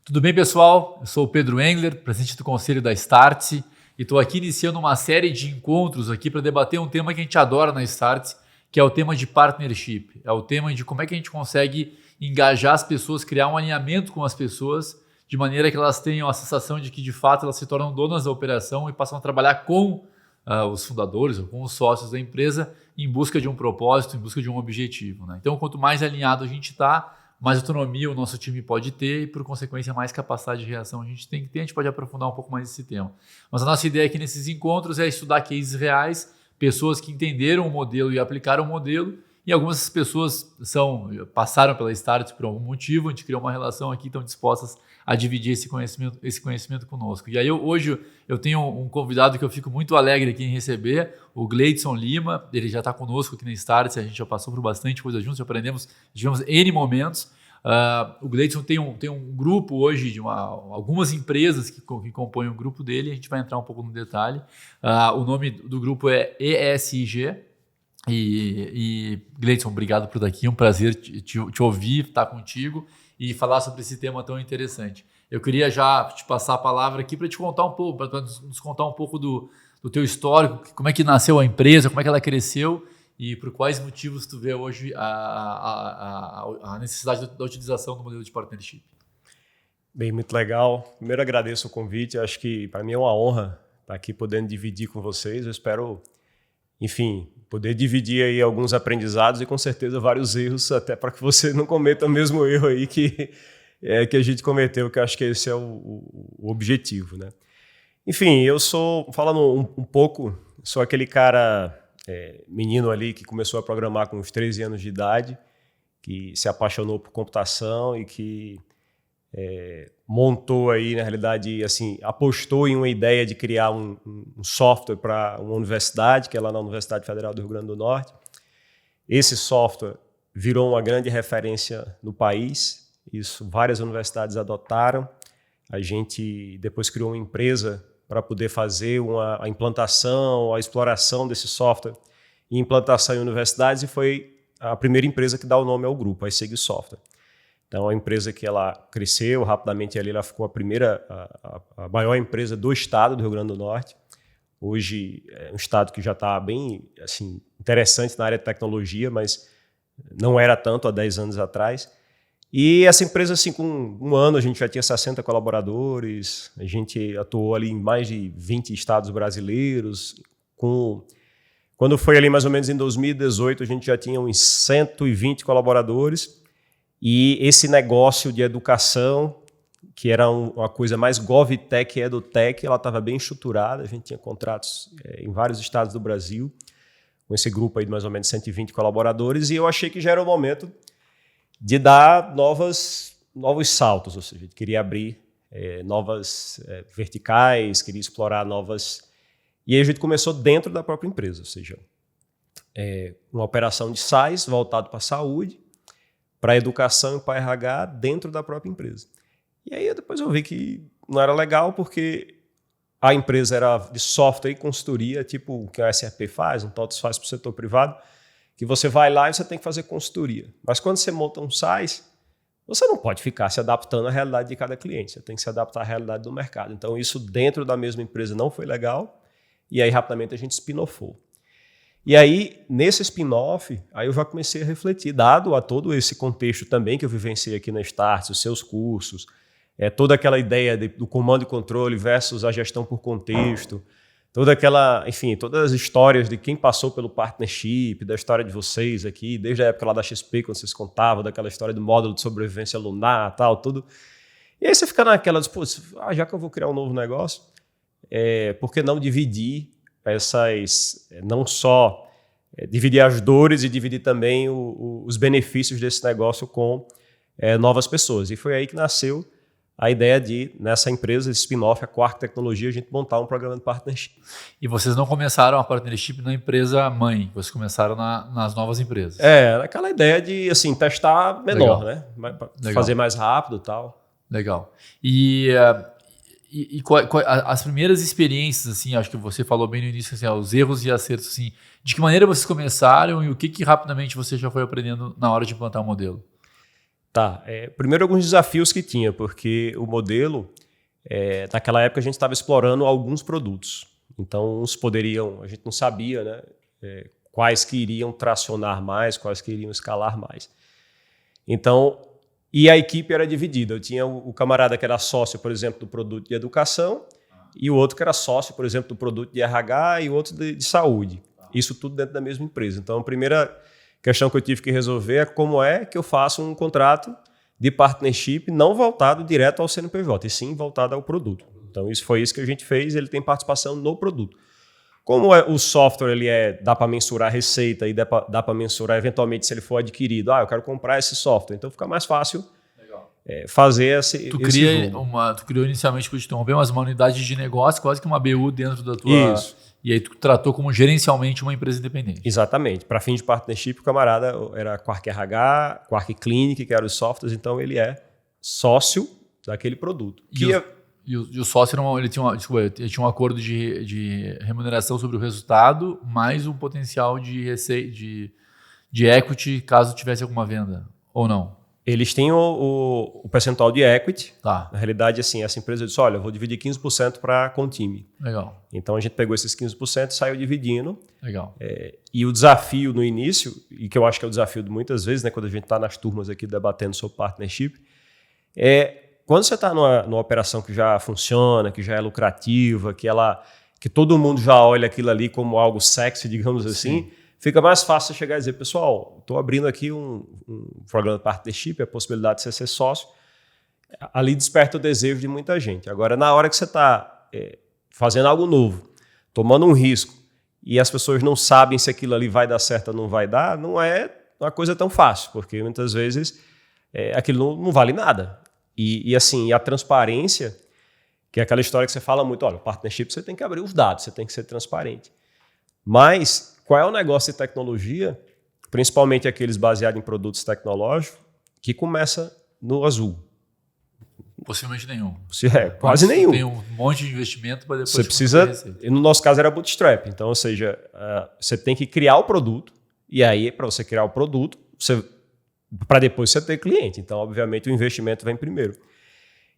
Tudo bem, pessoal? Eu sou o Pedro Engler, presidente do Conselho da Startse, e estou aqui iniciando uma série de encontros aqui para debater um tema que a gente adora na Startse, que é o tema de partnership. É o tema de como é que a gente consegue engajar as pessoas, criar um alinhamento com as pessoas, de maneira que elas tenham a sensação de que, de fato, elas se tornam donas da operação e passam a trabalhar com os fundadores ou com os sócios da empresa em busca de um propósito, em busca de um objetivo, né? Então, quanto mais alinhado a gente está, mais autonomia o nosso time pode ter e, por consequência, mais capacidade de reação a gente tem que ter. A gente pode aprofundar um pouco mais esse tema. Mas a nossa ideia aqui nesses encontros é estudar cases reais, pessoas que entenderam o modelo e aplicaram o modelo, e algumas pessoas passaram pela Startse por algum motivo, a gente criou uma relação aqui, estão dispostas a dividir esse conhecimento conosco. E aí hoje eu tenho um convidado que eu fico muito alegre aqui em receber, o Gleidson Lima. Ele já está conosco aqui na Startse, a gente já passou por bastante coisa juntos, já aprendemos, tivemos N momentos. O Gleidson tem um grupo hoje de algumas empresas que compõem o grupo dele, a gente vai entrar um pouco no detalhe. O nome do grupo é ESG. E Gleidson, obrigado por estar aqui, é um prazer te ouvir, estar contigo e falar sobre esse tema tão interessante. Eu queria já te passar a palavra aqui para te contar um pouco, para nos contar um pouco do teu histórico, como é que nasceu a empresa, como é que ela cresceu e por quais motivos tu vê hoje a necessidade da utilização do modelo de partnership. Bem, muito legal. Primeiro agradeço o convite, acho que para mim é uma honra estar aqui podendo dividir com vocês. Eu espero, enfim, poder dividir aí alguns aprendizados e com certeza vários erros, até para que você não cometa o mesmo erro aí que a gente cometeu, que eu acho que esse é o objetivo, né? Enfim, eu sou, falando um pouco, sou aquele cara, menino ali que começou a programar com uns 13 anos de idade, que se apaixonou por computação e que montou aí, na realidade, assim, apostou em uma ideia de criar um software para uma universidade, que é lá na Universidade Federal do Rio Grande do Norte. Esse software virou uma grande referência no país, isso várias universidades adotaram. A gente depois criou uma empresa para poder fazer a implantação, a exploração desse software e implantação em universidades, e foi a primeira empresa que dá o nome ao grupo, a Seg Software. Então, a empresa que ela cresceu rapidamente ali, ela ficou a maior empresa do estado do Rio Grande do Norte. Hoje é um estado que já está bem assim, interessante na área de tecnologia, mas não era tanto há 10 anos atrás. E essa empresa, assim, com um ano, a gente já tinha 60 colaboradores, a gente atuou ali em mais de 20 estados brasileiros. Quando foi ali mais ou menos em 2018, a gente já tinha uns 120 colaboradores. E esse negócio de educação, que era uma coisa mais GovTech e EduTech, ela estava bem estruturada, a gente tinha contratos em vários estados do Brasil, com esse grupo aí de mais ou menos 120 colaboradores, e eu achei que já era o momento de dar novos saltos, ou seja, a gente queria abrir novas verticais, queria explorar novas... E aí a gente começou dentro da própria empresa, ou seja, uma operação de SaaS voltado para a saúde, para educação e para RH dentro da própria empresa. E aí depois eu vi que não era legal, porque a empresa era de software e consultoria, tipo o que a SAP faz, um TOTS faz para o setor privado, que você vai lá e você tem que fazer consultoria. Mas quando você monta um SaaS, você não pode ficar se adaptando à realidade de cada cliente, você tem que se adaptar à realidade do mercado. Então isso dentro da mesma empresa não foi legal, e aí rapidamente a gente spin-offou. E aí, nesse spin-off, aí eu já comecei a refletir, dado a todo esse contexto também que eu vivenciei aqui na Startse, os seus cursos, toda aquela ideia do comando e controle versus a gestão por contexto, todas as histórias de quem passou pelo partnership, da história de vocês aqui, desde a época lá da XP, quando vocês contavam, daquela história do módulo de sobrevivência lunar, tal, tudo. E aí você fica naquela, já que eu vou criar um novo negócio, por que não dividir não só dividir as dores e dividir também os benefícios desse negócio com novas pessoas. E foi aí que nasceu a ideia de, nessa empresa, esse spin-off, a Quark Tecnologia, a gente montar um programa de partnership. E vocês não começaram a partnership na empresa mãe, vocês começaram nas novas empresas. Naquela ideia de assim, testar menor, Legal. né? Fazer mais rápido e tal. Legal. E as primeiras experiências, assim, acho que você falou bem no início, assim, os erros e acertos, assim, de que maneira vocês começaram e o que rapidamente você já foi aprendendo na hora de implantar o modelo? Tá. Primeiro, alguns desafios que tinha, porque o modelo, naquela época a gente estava explorando alguns produtos. Então, uns poderiam, a gente não sabia, né, quais que iriam tracionar mais, quais que iriam escalar mais. Então, e a equipe era dividida. Eu tinha o camarada que era sócio, por exemplo, do produto de educação, e o outro que era sócio, por exemplo, do produto de RH e o outro de saúde. Isso tudo dentro da mesma empresa. Então, a primeira questão que eu tive que resolver é como é que eu faço um contrato de partnership não voltado direto ao CNPJ, e sim voltado ao produto. Então, foi isso que a gente fez, ele tem participação no produto. Como o software dá para mensurar a receita e dá para mensurar eventualmente se ele for adquirido, eu quero comprar esse software, então fica mais fácil fazer esse Tu jogo. criou inicialmente, para te interromper, uma unidade de negócio, quase que uma BU dentro da tua... Isso. E aí tu tratou como gerencialmente uma empresa independente. Exatamente. Para fim de partnership, o camarada era Quark RH, Quark Clinic, que eram os softwares, então ele é sócio daquele produto. E o sócio ele tinha um acordo de remuneração sobre o resultado, mais um potencial de equity caso tivesse alguma venda, ou não? Eles têm o percentual de equity. Tá. Na realidade, assim, essa empresa disse, olha, eu vou dividir 15% com o time. Legal. Então, a gente pegou esses 15% e saiu dividindo. Legal. E o desafio no início, e que eu acho que é o desafio de muitas vezes, né, quando a gente está nas turmas aqui debatendo sobre partnership, quando você está numa operação que já funciona, que já é lucrativa, que todo mundo já olha aquilo ali como algo sexy, digamos assim, fica mais fácil chegar e dizer, pessoal, estou abrindo aqui um programa de partnership, a possibilidade de você ser sócio. Ali desperta o desejo de muita gente. Agora, na hora que você está fazendo algo novo, tomando um risco, e as pessoas não sabem se aquilo ali vai dar certo ou não vai dar, não é uma coisa tão fácil, porque muitas vezes aquilo não vale nada. E assim, a transparência, que é aquela história que você fala muito, olha, o partnership você tem que abrir os dados, você tem que ser transparente. Mas qual é o negócio de tecnologia, principalmente aqueles baseados em produtos tecnológicos, que começa no azul? Possivelmente nenhum. Quase nenhum. Tem um monte de investimento para depois... Você precisa... No nosso caso era bootstrap. Então, ou seja, você tem que criar o produto, e aí, para você criar o produto, para depois você ter cliente. Então, obviamente, o investimento vem primeiro.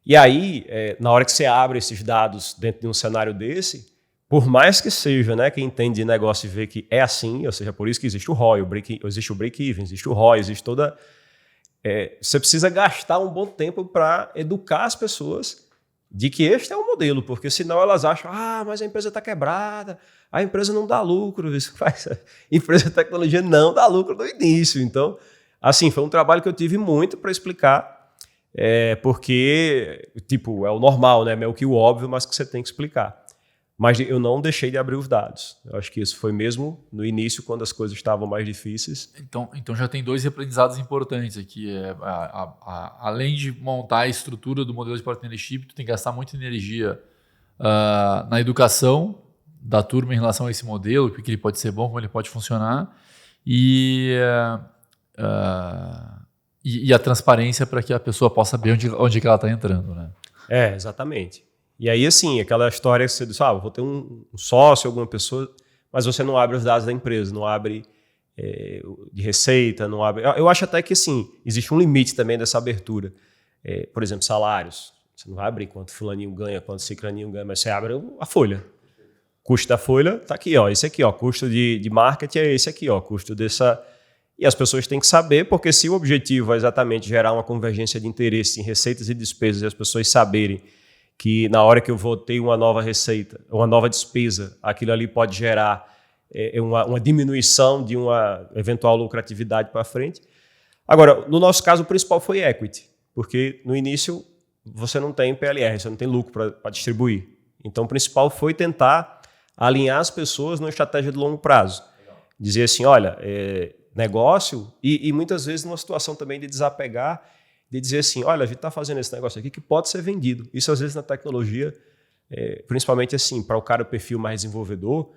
E aí, na hora que você abre esses dados dentro de um cenário desse, por mais que seja, né, quem entende de negócio e vê que é assim, ou seja, por isso que existe o ROI, existe o break-even, existe o ROI, existe toda... você precisa gastar um bom tempo para educar as pessoas de que este é o modelo, porque senão elas acham, mas a empresa está quebrada, a empresa não dá lucro, a empresa de tecnologia não dá lucro no início. Então, assim, foi um trabalho que eu tive muito para explicar, porque, tipo, é o normal, né? É meio que o óbvio, mas que você tem que explicar. Mas eu não deixei de abrir os dados. Eu acho que isso foi mesmo no início, quando as coisas estavam mais difíceis. Então já tem dois aprendizados importantes aqui. Além de montar a estrutura do modelo de partnership, tu tem que gastar muita energia na educação da turma em relação a esse modelo, porque ele pode ser bom, como ele pode funcionar, e a transparência para que a pessoa possa saber onde que ela está entrando, né? Exatamente. E aí, assim, aquela história que você diz, vou ter um sócio, alguma pessoa, mas você não abre os dados da empresa, não abre de receita, não abre... Eu acho até que, assim, existe um limite também dessa abertura. Por exemplo, salários. Você não vai abrir quanto fulaninho ganha, quanto ciclaninho ganha, mas você abre a folha. O custo da folha está aqui, esse aqui, custo de marketing é esse aqui, custo dessa... E as pessoas têm que saber, porque se o objetivo é exatamente gerar uma convergência de interesse em receitas e despesas e as pessoas saberem que na hora que eu vou ter uma nova receita, uma nova despesa, aquilo ali pode gerar uma diminuição de uma eventual lucratividade para frente. Agora, no nosso caso, o principal foi equity, porque no início você não tem PLR, você não tem lucro para distribuir. Então, o principal foi tentar alinhar as pessoas numa estratégia de longo prazo. Dizer assim, olha, negócio, e muitas vezes numa situação também de desapegar, de dizer assim, olha, a gente está fazendo esse negócio aqui que pode ser vendido. Isso às vezes na tecnologia, principalmente assim, para o cara o perfil mais desenvolvedor,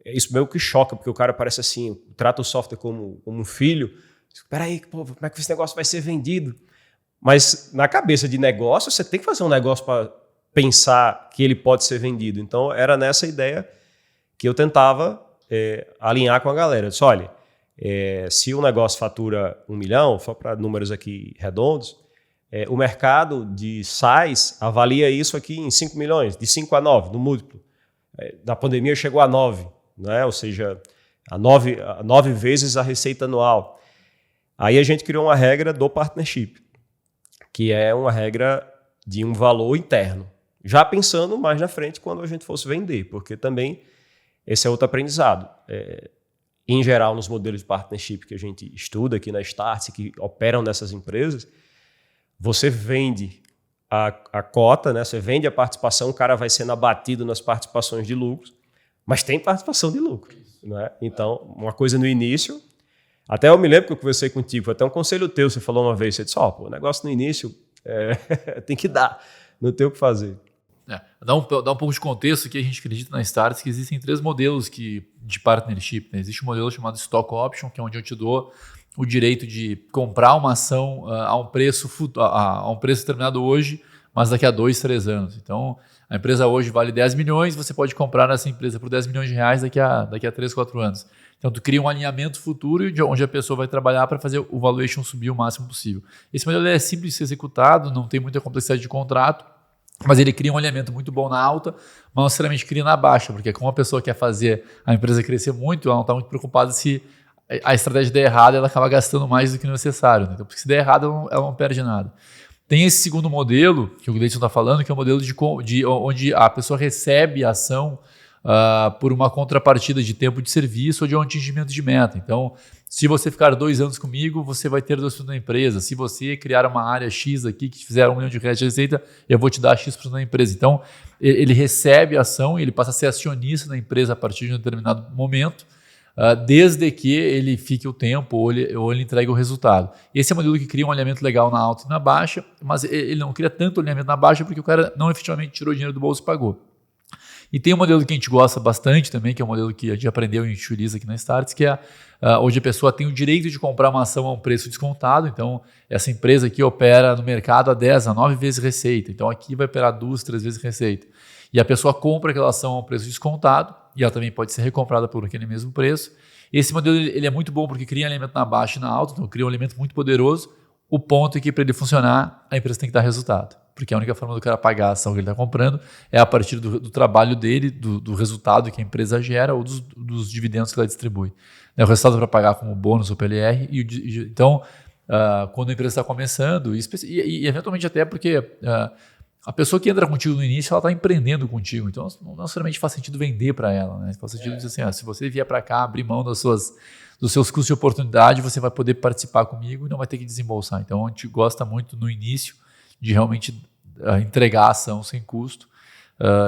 isso meio que choca, porque o cara parece assim, trata o software como um filho. Espera aí, como é que esse negócio vai ser vendido? Mas na cabeça de negócio, você tem que fazer um negócio para pensar que ele pode ser vendido. Então era nessa ideia que eu tentava alinhar com a galera. Eu disse, olha, Se o negócio fatura 1 milhão, só para números aqui redondos, o mercado de SaaS avalia isso aqui em 5 milhões, de 5 a 9, no múltiplo. Da pandemia chegou a 9, né? Ou seja, a 9 vezes a receita anual. Aí a gente criou uma regra do partnership, que é uma regra de um valor interno. Já pensando mais na frente quando a gente fosse vender, porque também esse é outro aprendizado. Em geral, nos modelos de partnership que a gente estuda aqui na Startse, que operam nessas empresas, você vende a cota, né? Você vende a participação, o cara vai sendo abatido nas participações de lucros, mas tem participação de lucro. Né? Então, uma coisa no início, até eu me lembro que eu conversei contigo, foi até um conselho teu, você falou uma vez, você disse, o negócio no início tem que dar, não tem o que fazer. Dá um pouco de contexto que a gente acredita na Startse que existem 3 modelos de partnership. Né? Existe um modelo chamado Stock Option, que é onde eu te dou o direito de comprar uma ação a um preço determinado hoje, mas daqui a 2, 3 anos. Então, a empresa hoje vale 10 milhões, você pode comprar essa empresa por 10 milhões de reais daqui a 3, 4 anos. Então, tu cria um alinhamento futuro onde a pessoa vai trabalhar para fazer o valuation subir o máximo possível. Esse modelo é simples de ser executado, não tem muita complexidade de contrato, mas ele cria um alinhamento muito bom na alta, mas não necessariamente cria na baixa, porque como a pessoa quer fazer a empresa crescer muito, ela não está muito preocupada se a estratégia der errado, ela acaba gastando mais do que necessário. Né? Então, porque se der errado, ela não perde nada. Tem esse segundo modelo, que o Gleison está falando, que é o modelo onde a pessoa recebe a ação por uma contrapartida de tempo de serviço ou de um atingimento de meta. Então, se você ficar 2 anos comigo, você vai ter 2% da empresa. Se você criar uma área X aqui que te fizer 1 milhão de reais de receita, eu vou te dar X% da empresa. Então, ele recebe a ação e ele passa a ser acionista da empresa a partir de um determinado momento, desde que ele fique o tempo ou ele entregue o resultado. Esse é o modelo que cria um alinhamento legal na alta e na baixa, mas ele não cria tanto alinhamento na baixa porque o cara não efetivamente tirou dinheiro do bolso e pagou. E tem um modelo que a gente gosta bastante também, que é um modelo que a gente aprendeu e a gente utiliza aqui na Startse, que é onde a pessoa tem o direito de comprar uma ação a um preço descontado. Então, essa empresa aqui opera no mercado a 10, a 9 vezes receita. Então, aqui vai operar 2, 3 vezes receita. E a pessoa compra aquela ação a um preço descontado, e ela também pode ser recomprada por aquele mesmo preço. Esse modelo ele é muito bom porque cria um alimento na baixa e na alta, então cria um alimento muito poderoso. O ponto é que para ele funcionar, a empresa tem que dar resultado, porque a única forma do cara pagar a ação que ele está comprando é a partir do trabalho dele, do resultado que a empresa gera ou dos dividendos que ela distribui. O resultado para pagar como bônus ou PLR. Então, quando a empresa está começando, e eventualmente até porque a pessoa que entra contigo no início, ela está empreendendo contigo. Então, não necessariamente faz sentido vender para ela. Né? Faz sentido dizer assim, se você vier para cá, abrir mão dos seus custos de oportunidade, você vai poder participar comigo e não vai ter que desembolsar. Então, a gente gosta muito no início de realmente entregar a ação sem custo.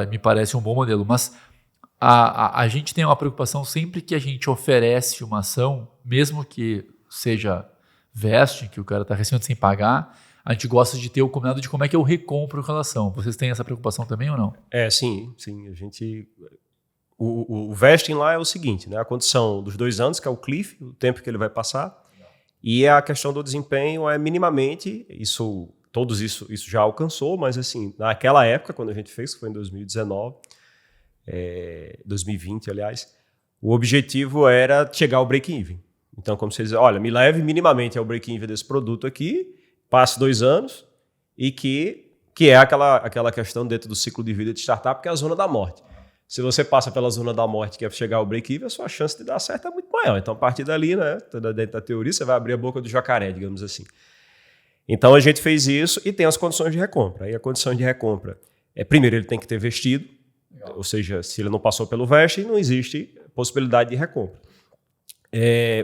Me parece um bom modelo. Mas a gente tem uma preocupação sempre que a gente oferece uma ação, mesmo que seja vesting, que o cara está recebendo sem pagar, a gente gosta de ter o combinado de como é que eu recompro aquela ação. Vocês têm essa preocupação também ou não? Sim. A gente... O vesting lá é o seguinte, né? A condição dos 2 anos, que é o cliff, o tempo que ele vai passar, e a questão do desempenho é minimamente, isso já alcançou, mas assim, naquela época, quando a gente fez, que foi em 2019, 2020, aliás, o objetivo era chegar ao break-even. Então, como vocês dizem, olha, me leve minimamente ao break-even desse produto aqui, passe 2 anos, e que é aquela questão dentro do ciclo de vida de startup, que é a zona da morte. Se você passa pela zona da morte, que é chegar ao break-even, a sua chance de dar certo é muito maior. Então, a partir dali, né, dentro da teoria, você vai abrir a boca do jacaré, digamos assim. Então, a gente fez isso e tem as condições de recompra. Aí, a condição de recompra primeiro, ele tem que ter vestido, ou seja, se ele não passou pelo vesting, não existe possibilidade de recompra.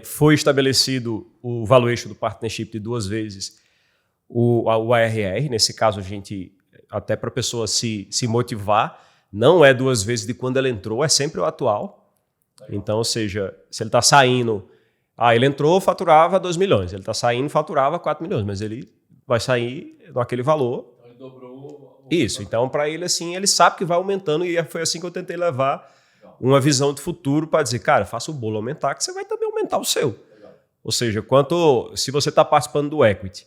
Foi estabelecido o valuation do partnership de 2 vezes o ARR. Nesse caso, a gente, até para a pessoa se motivar, não é 2 vezes de quando ela entrou, é sempre o atual. Então, ou seja, se ele está saindo... ele entrou, faturava 2 milhões. Ele está saindo, faturava 4 milhões. Mas ele vai sair naquele valor. Então, ele dobrou... Isso. Então, para ele, assim, ele sabe que vai aumentando. E foi assim que eu tentei levar uma visão de futuro para dizer, cara, faça o bolo aumentar, que você vai também aumentar o seu. Ou seja, se você está participando do equity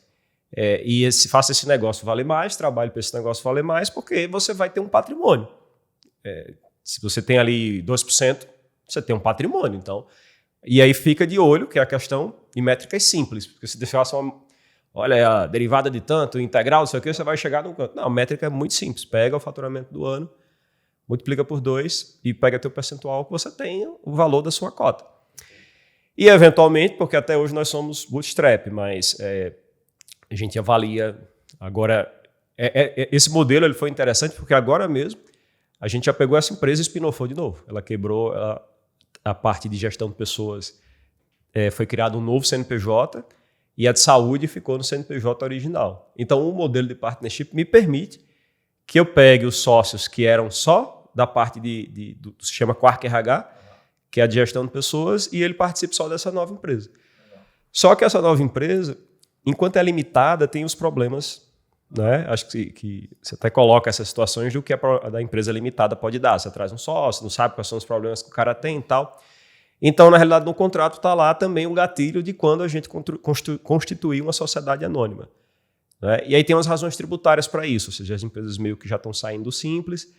faça esse negócio valer mais, trabalhe para esse negócio valer mais, porque você vai ter um patrimônio. Se você tem ali 2%, você tem um patrimônio. Então, E aí fica de olho, que é a questão de métricas simples. Porque se deixar só, olha, a derivada de tanto, integral, não sei o que, você vai chegar num canto. Não, a métrica é muito simples. Pega o faturamento do ano, multiplica por 2 e pega teu percentual que você tem o valor da sua cota. E, eventualmente, porque até hoje nós somos bootstrap, mas a gente avalia agora... esse modelo ele foi interessante porque agora mesmo a gente já pegou essa empresa e spin-offou de novo. Ela quebrou a parte de gestão de pessoas, foi criado um novo CNPJ e a de saúde ficou no CNPJ original. Então, o modelo de partnership me permite que eu pegue os sócios que eram só da parte do sistema Quark RH, que é a de gestão de pessoas, e ele participe só dessa nova empresa. Só que essa nova empresa, enquanto é limitada, tem os problemas, né? Acho que você até coloca essas situações do que a da empresa limitada pode dar. Você traz um sócio, não sabe quais são os problemas que o cara tem e tal. Então, na realidade, no contrato está lá também um gatilho de quando a gente constituir uma sociedade anônima. Né? E aí tem umas razões tributárias para isso, ou seja, as empresas meio que já estão saindo do simples,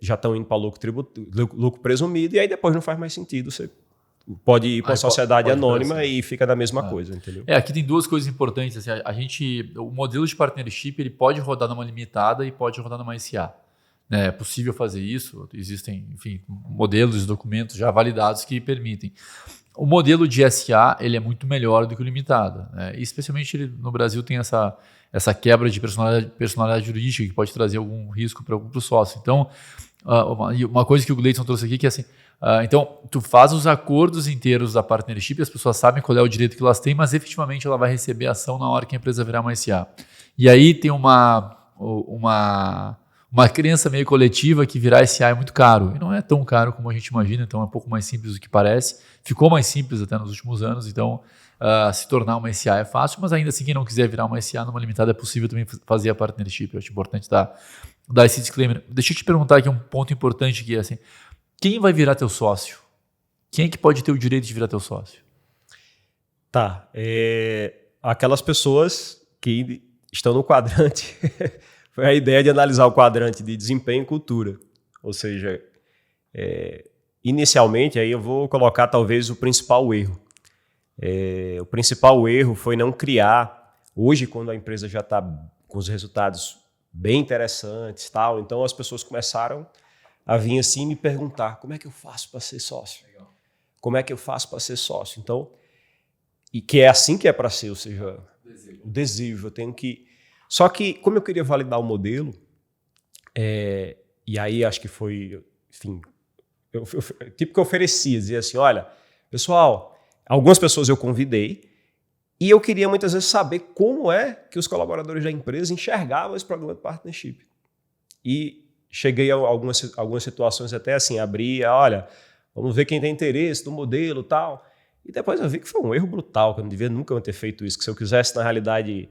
já estão indo para lucro presumido, e aí depois não faz mais sentido. Você pode ir para uma sociedade anônima e fica da mesma coisa, entendeu? Aqui tem duas coisas importantes. Assim, o modelo de partnership ele pode rodar numa limitada e pode rodar numa SA. É possível fazer isso. Existem, enfim, modelos e documentos já validados que permitem. O modelo de SA ele é muito melhor do que o limitado. Né? E especialmente no Brasil tem essa quebra de personalidade jurídica que pode trazer algum risco para o sócio. Então, uma coisa que o Gleidson trouxe aqui que é assim, então, tu faz os acordos inteiros da partnership, as pessoas sabem qual é o direito que elas têm, mas efetivamente ela vai receber a ação na hora que a empresa virar uma SA. E aí tem uma crença meio coletiva que virar SA é muito caro. E não é tão caro como a gente imagina, então é um pouco mais simples do que parece. Ficou mais simples até nos últimos anos, então se tornar uma SA é fácil, mas ainda assim quem não quiser virar uma SA numa limitada é possível também fazer a partnership. Eu acho importante dar esse disclaimer. Deixa eu te perguntar aqui um ponto importante que é assim, quem vai virar teu sócio? Quem é que pode ter o direito de virar teu sócio? Tá. Aquelas pessoas que estão no quadrante. Foi a ideia de analisar o quadrante de desempenho e cultura. Ou seja, inicialmente, aí eu vou colocar talvez o principal erro. O principal erro foi não criar... Hoje, quando a empresa já está com os resultados bem interessantes, tal, então as pessoas começaram a vir assim me perguntar como é que eu faço para ser sócio? Legal. Como é que eu faço para ser sócio? Então, e que é assim que é para ser, ou seja, o desejo. Eu tenho que... Só que, como eu queria validar o modelo, e aí acho que foi, enfim, tipo que eu oferecia, dizia assim, olha, pessoal, algumas pessoas eu convidei e eu queria muitas vezes saber como é que os colaboradores da empresa enxergavam esse programa de partnership. E cheguei a algumas situações até assim, abria, olha, vamos ver quem tem interesse no modelo e tal. E depois eu vi que foi um erro brutal, que eu não devia nunca ter feito isso, que se eu quisesse, na realidade,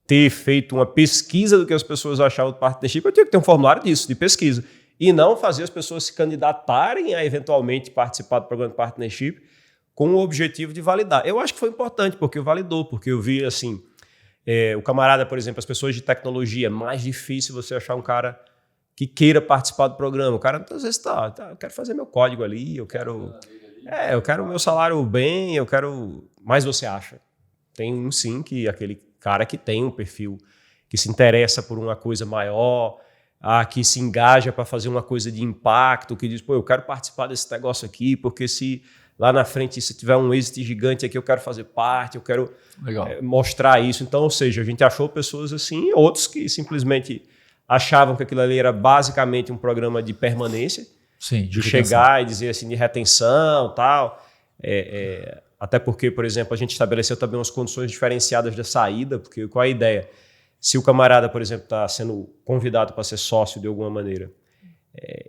ter feito uma pesquisa do que as pessoas achavam do partnership, eu tinha que ter um formulário disso, de pesquisa. E não fazer as pessoas se candidatarem a eventualmente participar do programa de partnership com o objetivo de validar. Eu acho que foi importante, porque validou, porque eu vi assim... o camarada, por exemplo, as pessoas de tecnologia, é mais difícil você achar um cara que queira participar do programa. O cara, às vezes, eu quero fazer meu código ali, eu quero o meu salário bem, eu quero... Mas você acha? Tem um sim, que aquele cara que tem um perfil, que se interessa por uma coisa maior, que se engaja para fazer uma coisa de impacto, que diz, pô, eu quero participar desse negócio aqui, porque se... Lá na frente, se tiver um êxito gigante aqui, eu quero fazer parte, eu quero mostrar isso. Então, ou seja, a gente achou pessoas assim, outros que simplesmente achavam que aquilo ali era basicamente um programa de permanência, sim, de chegar e dizer assim, de retenção e tal. Até porque, por exemplo, a gente estabeleceu também umas condições diferenciadas da saída, porque qual é a ideia? Se o camarada, por exemplo, está sendo convidado para ser sócio de alguma maneira,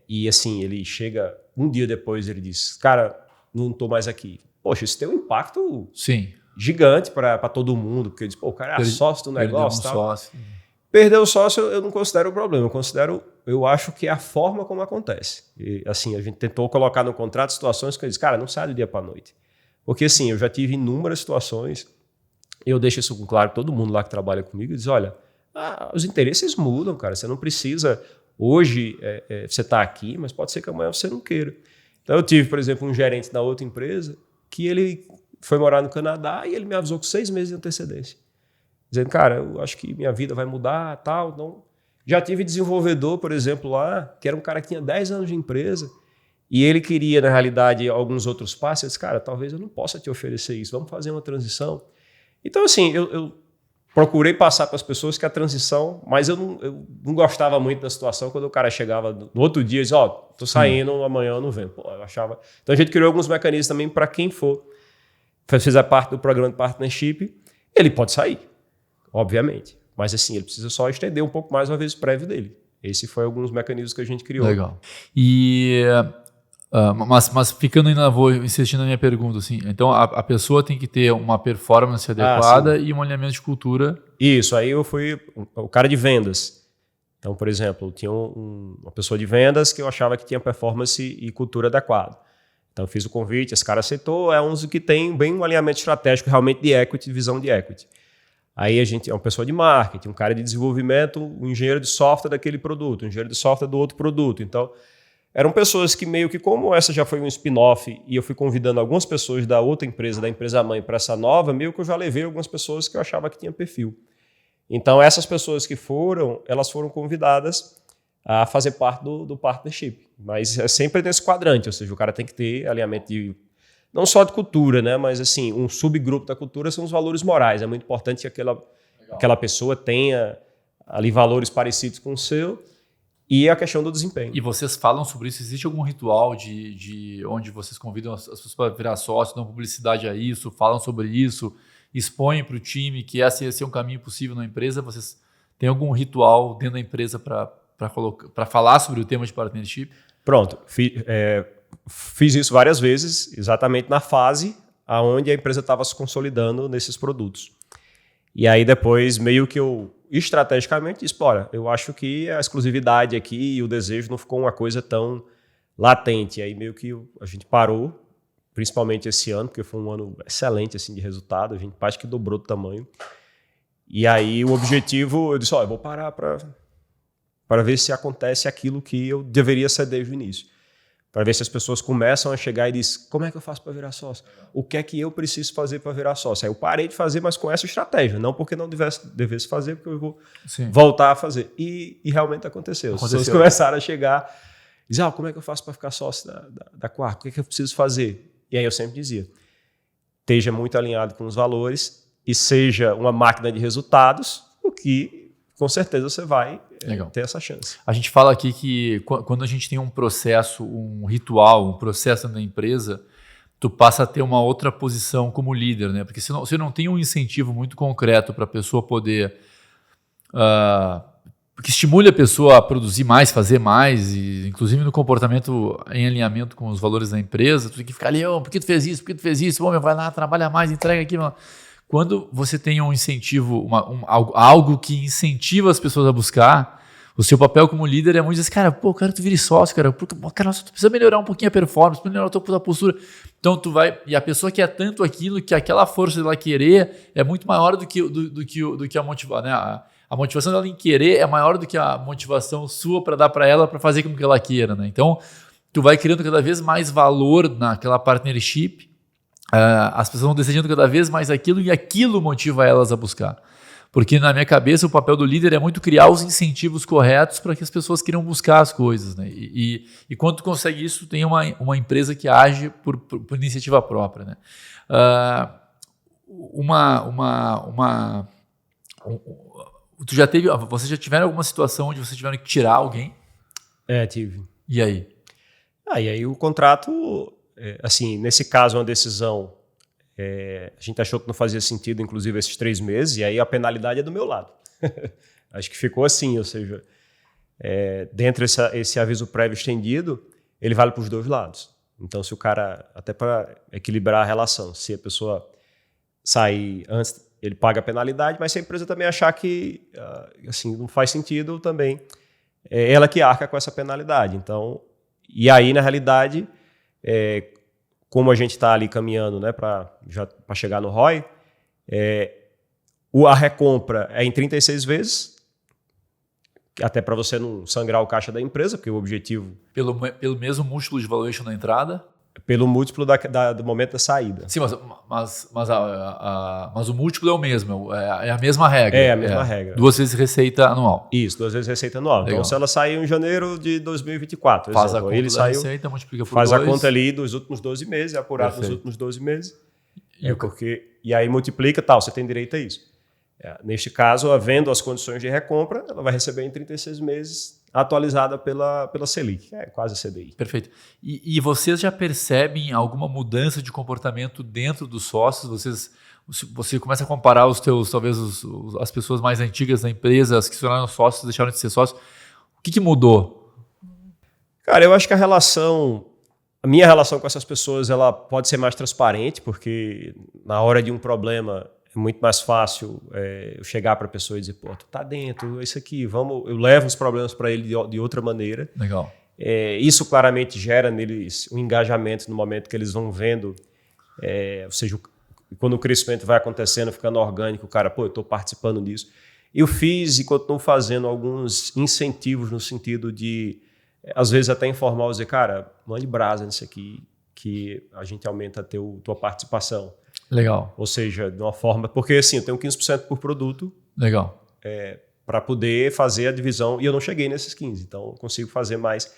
e assim, ele chega um dia depois, ele diz, cara... não estou mais aqui. Poxa, isso tem um impacto gigante para todo mundo, porque diz, pô, o cara é sócio do negócio. Perdeu o sócio, eu não considero o problema, eu acho que é a forma como acontece. E, assim, a gente tentou colocar no contrato situações que eu disse, cara, não sai do dia para a noite. Porque assim, eu já tive inúmeras situações, eu deixo isso claro, todo mundo lá que trabalha comigo, diz, olha, os interesses mudam, cara, você não precisa, hoje você está aqui, mas pode ser que amanhã você não queira. Então eu tive, por exemplo, um gerente da outra empresa que ele foi morar no Canadá e ele me avisou com 6 meses de antecedência. Dizendo, cara, eu acho que minha vida vai mudar, tal. Então, já tive desenvolvedor, por exemplo, lá, que era um cara que tinha 10 anos de empresa e ele queria, na realidade, alguns outros passos. Eu disse, cara, talvez eu não possa te oferecer isso, vamos fazer uma transição. Então, assim, eu procurei passar para as pessoas que a transição, mas eu não gostava muito da situação quando o cara chegava no outro dia e dizia, ó, tô saindo, amanhã eu não venho. Pô, eu achava... Então a gente criou alguns mecanismos também para quem fizer parte do programa de partnership, ele pode sair, obviamente. Mas assim, ele precisa só estender um pouco mais o aviso prévio dele. Esse foi alguns mecanismos que a gente criou. Legal. Mas ficando ainda, vou insistir na minha pergunta, assim, então a pessoa tem que ter uma performance adequada e um alinhamento de cultura. Isso, aí eu fui o cara de vendas. Então, por exemplo, tinha uma pessoa de vendas que eu achava que tinha performance e cultura adequada. Então eu fiz o convite, esse cara aceitou, é um que tem bem um alinhamento estratégico realmente de equity, de visão de equity. Aí a gente é uma pessoa de marketing, um cara de desenvolvimento, um engenheiro de software daquele produto, um engenheiro de software do outro produto. Então, eram pessoas que meio que, como essa já foi um spin-off e eu fui convidando algumas pessoas da outra empresa, da empresa mãe, para essa nova, meio que eu já levei algumas pessoas que eu achava que tinha perfil. Então, essas pessoas que elas foram convidadas a fazer parte do partnership. Mas é sempre nesse quadrante, ou seja, o cara tem que ter alinhamento não só de cultura, né, mas assim, um subgrupo da cultura são os valores morais. É muito importante que aquela pessoa tenha ali valores parecidos com o seu e a questão do desempenho. E vocês falam sobre isso? Existe algum ritual de onde vocês convidam as pessoas para virar sócio, dão publicidade a isso, falam sobre isso, expõem para o time que esse é um caminho possível na empresa? Vocês têm algum ritual dentro da empresa para falar sobre o tema de partnership? Pronto. Fiz isso várias vezes, exatamente na fase onde a empresa estava se consolidando nesses produtos. E aí depois, meio que eu estrategicamente disse, olha, eu acho que a exclusividade aqui e o desejo não ficou uma coisa tão latente. E aí meio que a gente parou, principalmente esse ano, porque foi um ano excelente assim, de resultado, a gente quase que dobrou o tamanho. E aí o objetivo, eu disse, eu vou parar para ver se acontece aquilo que eu deveria ser desde o início. Para ver se as pessoas começam a chegar e dizem, como é que eu faço para virar sócio? O que é que eu preciso fazer para virar sócio? Aí eu parei de fazer, mas com essa estratégia. Não porque não devesse fazer, porque eu vou voltar a fazer. E realmente aconteceu. As pessoas começaram a chegar e dizer, como é que eu faço para ficar sócio da Quark? O que é que eu preciso fazer? E aí eu sempre dizia, esteja muito alinhado com os valores e seja uma máquina de resultados, o que com certeza você vai ter essa chance. A gente fala aqui que quando a gente tem um processo, um ritual, um processo na empresa, tu passa a ter uma outra posição como líder, né? Porque se você não tem um incentivo muito concreto para a pessoa poder... que estimule a pessoa a produzir mais, fazer mais, e inclusive no comportamento em alinhamento com os valores da empresa, tu tem que ficar ali, por que tu fez isso? Por que tu fez isso? Vai lá, trabalha mais, entrega aqui... Quando você tem um incentivo, algo que incentiva as pessoas a buscar, o seu papel como líder é muito dizer, cara, eu quero que tu vire sócio, cara, tu precisa melhorar um pouquinho a performance, melhorar a tua postura. Então tu vai, e a pessoa quer tanto aquilo que aquela força dela querer é muito maior do que a motivação, né? A motivação dela em querer é maior do que a motivação sua para dar para ela para fazer com que ela queira, né? Então tu vai criando cada vez mais valor naquela partnership. As pessoas vão desejando cada vez mais aquilo e aquilo motiva elas a buscar. Porque na minha cabeça o papel do líder é muito criar os incentivos corretos para que as pessoas queiram buscar as coisas, né? E quando tu consegue isso, tem uma empresa que age por iniciativa própria, né? Vocês já tiveram alguma situação onde vocês tiveram que tirar alguém? Tive. E aí? E aí o contrato... assim, nesse caso, uma decisão, a gente achou que não fazia sentido, inclusive, esses 3 meses, e aí a penalidade é do meu lado. Acho que ficou assim, ou seja, dentro esse aviso prévio estendido, ele vale para os 2 lados. Então, se o cara, até para equilibrar a relação, se a pessoa sair antes, ele paga a penalidade, mas se a empresa também achar que assim, não faz sentido, também é ela que arca com essa penalidade. Então, e aí, na realidade... como a gente está ali caminhando, né, para chegar no ROI, a recompra é em 36 vezes, até para você não sangrar o caixa da empresa, porque o objetivo... Pelo mesmo múltiplo de valuation na entrada? Pelo múltiplo do momento da saída. Sim, mas o múltiplo é o mesmo, é a mesma regra. É a mesma regra. 2 vezes receita anual. Isso, 2 vezes receita anual. Legal. Então, se ela saiu em janeiro de 2024, faz a conta da receita, multiplica por 2. Faz a conta ali dos últimos 12 meses, é apurado nos últimos 12 meses. E aí multiplica, você tem direito a isso. Neste caso, havendo as condições de recompra, ela vai receber em 36 meses, atualizada pela Selic, quase a CDI. Perfeito. E vocês já percebem alguma mudança de comportamento dentro dos sócios? Você começa a comparar os teus, talvez as pessoas mais antigas da empresa, as que se tornaram sócios, deixaram de ser sócios. O que mudou? Cara, eu acho que a minha relação com essas pessoas, ela pode ser mais transparente, porque na hora de um problema é muito mais fácil eu chegar para a pessoa e dizer, tu tá dentro, isso aqui, eu levo os problemas para ele de outra maneira. Legal. Isso claramente gera neles um engajamento no momento que eles vão vendo, ou seja, quando o crescimento vai acontecendo, ficando orgânico, o cara, eu estou participando disso. Eu fiz e continuo fazendo alguns incentivos no sentido de, às vezes até informal, dizer, cara, mande brasa nisso aqui, que a gente aumenta a tua participação. Legal. Ou seja, de uma forma... Porque assim, eu tenho 15% por produto. Legal. Para poder fazer a divisão. E eu não cheguei nesses 15%, então eu consigo fazer mais.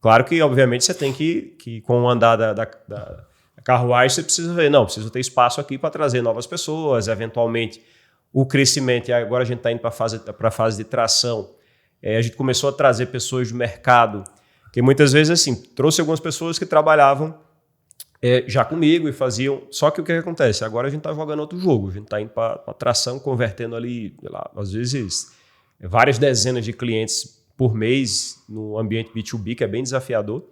Claro que, obviamente, você tem que com o andar da carruagem, você precisa ver, preciso ter espaço aqui para trazer novas pessoas, eventualmente o crescimento. E agora a gente está indo para a fase de tração. A gente começou a trazer pessoas do mercado, que muitas vezes, assim, trouxe algumas pessoas que trabalhavam já comigo e faziam. Só que o que acontece? Agora a gente está jogando outro jogo. A gente está indo para tração, convertendo ali, às vezes, várias dezenas de clientes por mês no ambiente B2B, que é bem desafiador.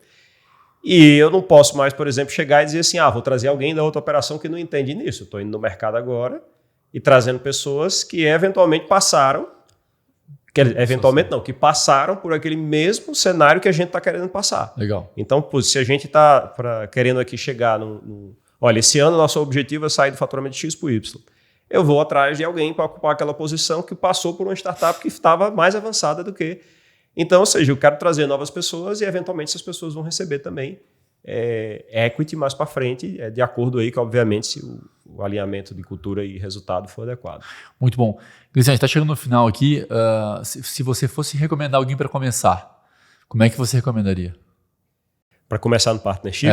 E eu não posso mais, por exemplo, chegar e dizer assim, vou trazer alguém da outra operação que não entende nisso. Estou indo no mercado agora e trazendo pessoas que eventualmente passaram, que passaram por aquele mesmo cenário que a gente está querendo passar. Legal. Então, se a gente está querendo aqui chegar olha, esse ano nosso objetivo é sair do faturamento de X para Y. Eu vou atrás de alguém para ocupar aquela posição que passou por uma startup que estava mais avançada do que... Então, ou seja, eu quero trazer novas pessoas e eventualmente essas pessoas vão receber também equity mais para frente, de acordo aí que, obviamente, se o alinhamento de cultura e resultado for adequado. Muito bom. Cristian, a gente está chegando no final aqui. Se você fosse recomendar alguém para começar, como é que você recomendaria? Para começar no partnership?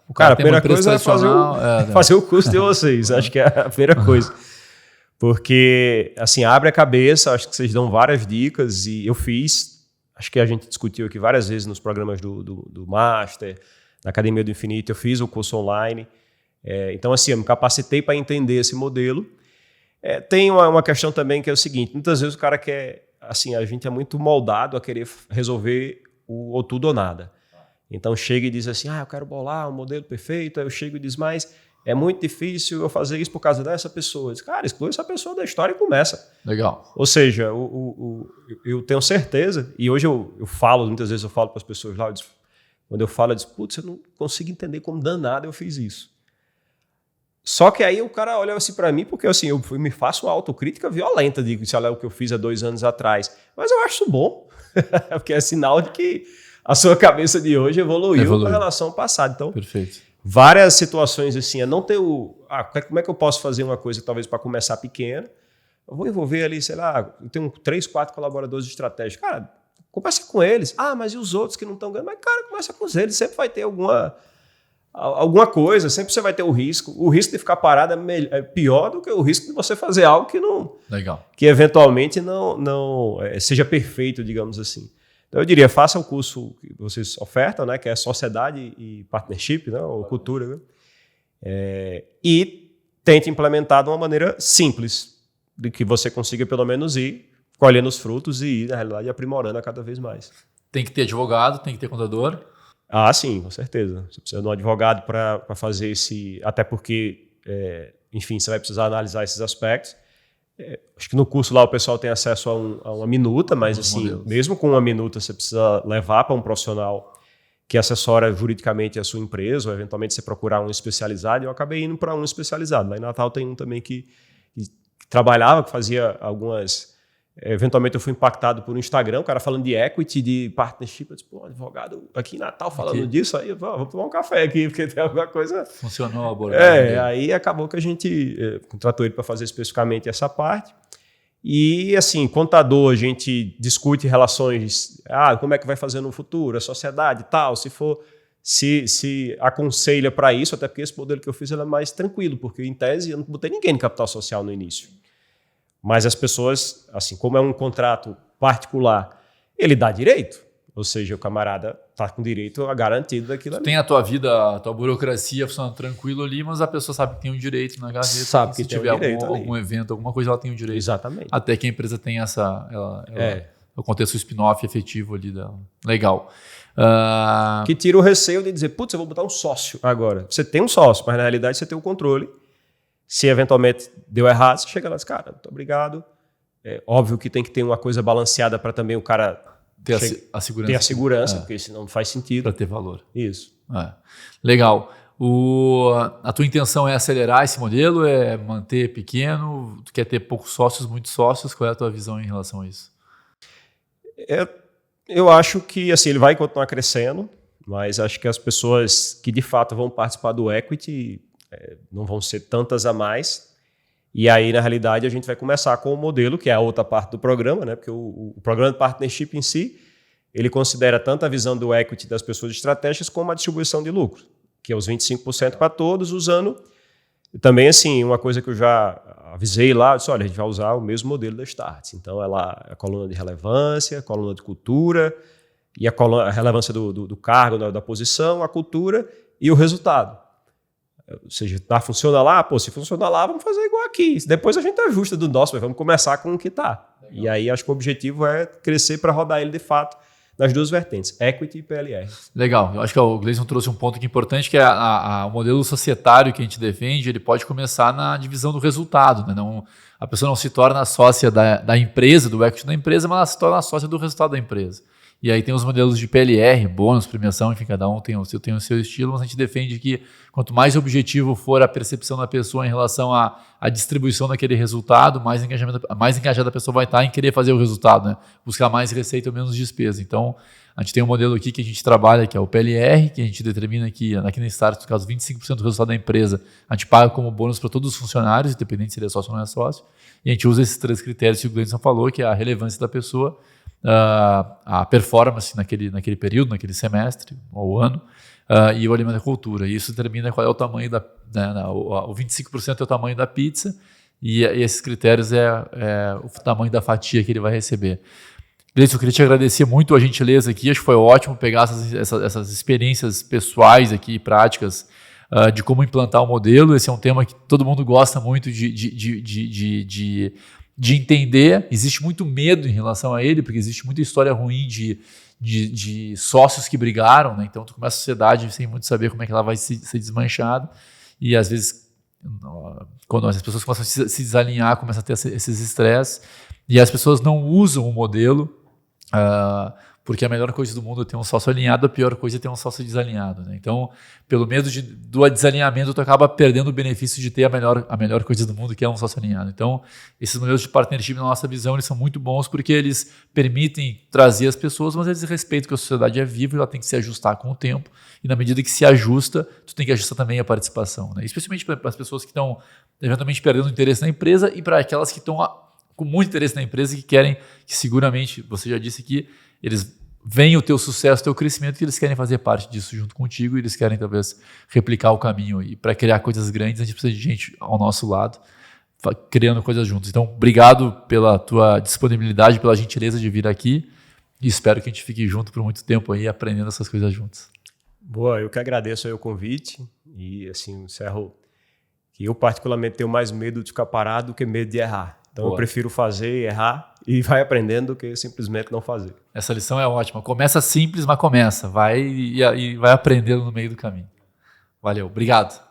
O cara, a primeira coisa é fazer o curso de vocês. Acho que é a primeira coisa. Porque, assim, abre a cabeça, acho que vocês dão várias dicas e eu fiz, acho que a gente discutiu aqui várias vezes nos programas do Master, na Academia do Infinito, eu fiz o curso online. Então, assim, eu me capacitei para entender esse modelo. Tem uma questão também que é o seguinte, muitas vezes o cara quer, assim, a gente é muito moldado a querer resolver o tudo ou nada. Então chega e diz assim, eu quero bolar um modelo perfeito, aí eu chego e diz, mas é muito difícil eu fazer isso por causa dessa pessoa. Diz, cara, exclui essa pessoa da história e começa. Legal. Ou seja, eu tenho certeza, e hoje eu falo, muitas vezes eu falo para as pessoas lá, quando eu falo, eu digo, putz, eu não consigo entender como danado eu fiz isso. Só que aí o cara olha assim para mim, porque assim, eu me faço uma autocrítica violenta, digo, se olha o que eu fiz há 2 anos atrás. Mas eu acho isso bom, porque é sinal de que a sua cabeça de hoje evoluiu com relação ao passado. Então, perfeito. Várias situações assim, não ter como é que eu posso fazer uma coisa talvez para começar pequena? Eu vou envolver ali, sei lá, eu tenho 3, 4 colaboradores de estratégia. Cara, conversa com eles. Mas e os outros que não estão ganhando? Mas, cara, conversa com eles. Sempre vai ter alguma coisa, sempre você vai ter o risco. O risco de ficar parado é pior do que o risco de você fazer algo que não... Legal. Que eventualmente não seja perfeito, digamos assim. Então eu diria, faça o curso que vocês ofertam, né, que é Sociedade e Partnership, né, ou Cultura, né? E tente implementar de uma maneira simples, de que você consiga pelo menos ir colhendo os frutos e ir, na realidade, aprimorando a cada vez mais. Tem que ter advogado, tem que ter contador? Sim, com certeza. Você precisa de um advogado para fazer esse... Até porque, enfim, você vai precisar analisar esses aspectos. Acho que no curso lá o pessoal tem acesso a uma minuta, mas assim, mesmo com uma minuta você precisa levar para um profissional que assessora juridicamente a sua empresa, ou eventualmente você procurar um especializado. Eu acabei indo para um especializado. Lá em Natal tem um também que trabalhava, que fazia algumas Eventualmente eu fui impactado por um Instagram, o cara falando de equity, de partnership. Eu disse, pô, advogado aqui em Natal falando disso, aí vamos tomar um café aqui, porque tem alguma coisa... Funcionou a abordagem. Aí acabou que a gente contratou ele para fazer especificamente essa parte. E, assim, contador, a gente discute relações, como é que vai fazer no futuro, a sociedade e tal, se aconselha para isso, até porque esse modelo que eu fiz ele é mais tranquilo, porque, em tese, eu não botei ninguém no capital social no início. Mas as pessoas, assim, como é um contrato particular, ele dá direito. Ou seja, o camarada está com direito a garantido daquilo ali. Tem a tua vida, a tua burocracia funcionando tranquilo ali, mas a pessoa sabe que tem um direito na gaveta. Sabe que se tem tiver um direito algum evento, alguma coisa, ela tem um direito. Exatamente. Até que a empresa tenha o contexto spin-off efetivo ali dela. Legal. Que tira o receio de dizer, putz, eu vou botar um sócio agora. Você tem um sócio, mas na realidade você tem o controle. Se eventualmente deu errado, você chega lá e diz, cara, muito obrigado. É óbvio que tem que ter uma coisa balanceada para também o cara ter a segurança. Ter a segurança, porque senão não faz sentido. Para ter valor. Isso. Legal. A tua intenção é acelerar esse modelo? É manter pequeno? Tu quer ter poucos sócios, muitos sócios? Qual é a tua visão em relação a isso? Eu acho que assim, ele vai continuar crescendo, mas acho que as pessoas que de fato vão participar do equity não vão ser tantas a mais. E aí, na realidade, a gente vai começar com o modelo, que é a outra parte do programa, né? Porque o programa de partnership em si, ele considera tanto a visão do equity das pessoas estratégicas como a distribuição de lucro, que é os 25% para todos, usando também, assim, uma coisa que eu já avisei lá, eu disse, olha, a gente vai usar o mesmo modelo da Startse. Então, ela é a coluna de relevância, a coluna de cultura, e a relevância do cargo, da posição, a cultura e o resultado. Ou seja, funciona lá? Se funcionar lá, vamos fazer igual aqui. Depois a gente ajusta do nosso, mas vamos começar com o que está. E aí acho que o objetivo é crescer para rodar ele de fato nas duas vertentes, equity e PLR. Legal. Eu acho que o Gleison trouxe um ponto aqui importante, que é o modelo societário que a gente defende, ele pode começar na divisão do resultado. Né? Não, a pessoa não se torna sócia da empresa, do equity da empresa, mas ela se torna sócia do resultado da empresa. E aí tem os modelos de PLR, bônus, premiação, enfim, cada um tem o seu estilo, mas a gente defende que quanto mais objetivo for a percepção da pessoa em relação à distribuição daquele resultado, mais engajada a pessoa vai estar em querer fazer o resultado, né? Buscar mais receita ou menos despesa. Então, a gente tem um modelo aqui que a gente trabalha, que é o PLR, que a gente determina que aqui na Start, no caso, 25% do resultado da empresa, a gente paga como bônus para todos os funcionários, independente se ele é sócio ou não é sócio. E a gente usa esses 3 critérios que o Gleison falou, que é a relevância da pessoa, a performance naquele período, naquele semestre ou ano, e o alimento da cultura. E isso determina qual é o tamanho o 25% é o tamanho da pizza, e esses critérios é o tamanho da fatia que ele vai receber. Gleison, eu queria te agradecer muito a gentileza aqui, acho que foi ótimo pegar essas experiências pessoais aqui, práticas, de como implantar o modelo. Esse é um tema que todo mundo gosta muito de entender. Existe muito medo em relação a ele, porque existe muita história ruim de sócios que brigaram, né? Então tu começa a sociedade sem muito saber como é que ela vai ser desmanchada, e às vezes quando as pessoas começam a se desalinhar, começam a ter esses estresses, e as pessoas não usam o modelo, porque a melhor coisa do mundo é ter um sócio alinhado, a pior coisa é ter um sócio desalinhado, né? Então, pelo medo do desalinhamento, tu acaba perdendo o benefício de ter a melhor coisa do mundo, que é um sócio alinhado. Então, esses modelos de partnership, na nossa visão, eles são muito bons porque eles permitem trazer as pessoas, mas eles respeitam que a sociedade é viva e ela tem que se ajustar com o tempo, e na medida que se ajusta, tu tem que ajustar também a participação, né? Especialmente para as pessoas que estão eventualmente perdendo interesse na empresa e para aquelas que estão com muito interesse na empresa e que querem, que seguramente, você já disse que eles veem o teu sucesso, o teu crescimento, e eles querem fazer parte disso junto contigo, e eles querem talvez replicar o caminho. E para criar coisas grandes, a gente precisa de gente ao nosso lado, criando coisas juntos. Então, obrigado pela tua disponibilidade, pela gentileza de vir aqui, e espero que a gente fique junto por muito tempo aí, aprendendo essas coisas juntos. Boa, eu que agradeço aí o convite, e assim, encerro que eu particularmente tenho mais medo de ficar parado do que medo de errar. Então, eu prefiro fazer e errar e vai aprendendo do que simplesmente não fazer. Essa lição é ótima. Começa simples, mas começa. Vai e vai aprendendo no meio do caminho. Valeu. Obrigado.